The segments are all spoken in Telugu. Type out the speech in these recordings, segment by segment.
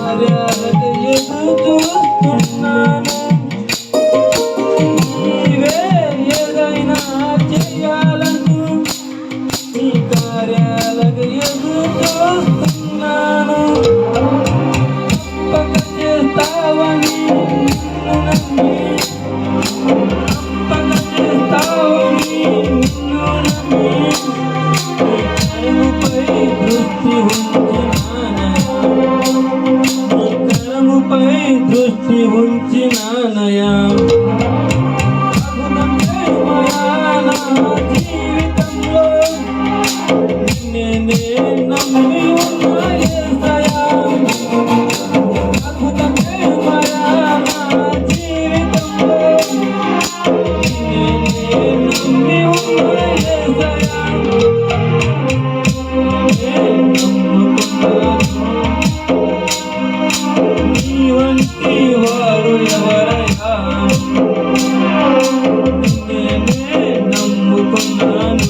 కార్యాలకు ఎదురు చూస్తున్నాను. నీవే ఏదైనా చేయాలంటూ నీ కార్యాలకు ఎదురు చూస్తున్నాను. తప్పక చేస్తావని నిన్ను నమ్మి, తప్పక చేస్తావని నిన్ను నమ్మి కరముపై దృష్టి ఉంచినానయా. నా జీవితంలో నిన్నే నమ్మి ఉన్న యేసయ్యా. అద్భుతమే మాయా నా జీవితంలో నిన్నే నమ్మి ఉన్న యేసయ్యా. నీ వంటి వారు ఎవరయ్యా? నేనే నమ్ముకున్నాను.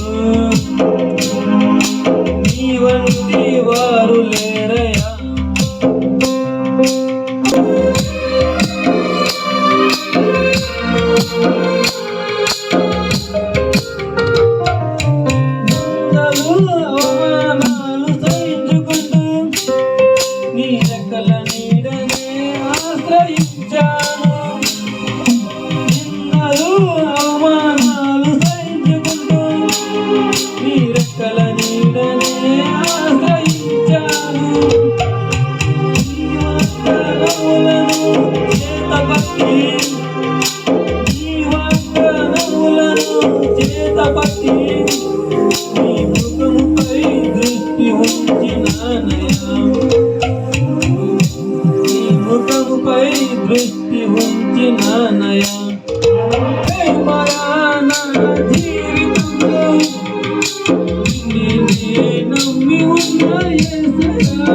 నీ వంటి వారు లేరయ్యా. అవమానాలు సహించుకుంటూ నీ రెక్కల నీడనే ఆశ్రయించాను. నిన్నలు అవమానాలు సహించుకుంటూ నీ రెక్కల నీడనే ఆశ్రయించాను. నీ వాగ్దానములను చేతపట్టి, నీ వాగ్దానములను చేతపట్టి నీ ముఖముపై దృష్టి ఉంచినానయా. నీ ముఖముపై దృష్టి ఉంచినానయా. మాయా నా జీవితంలో నిన్నే నమ్మి ఉన్న యేసయ్యా.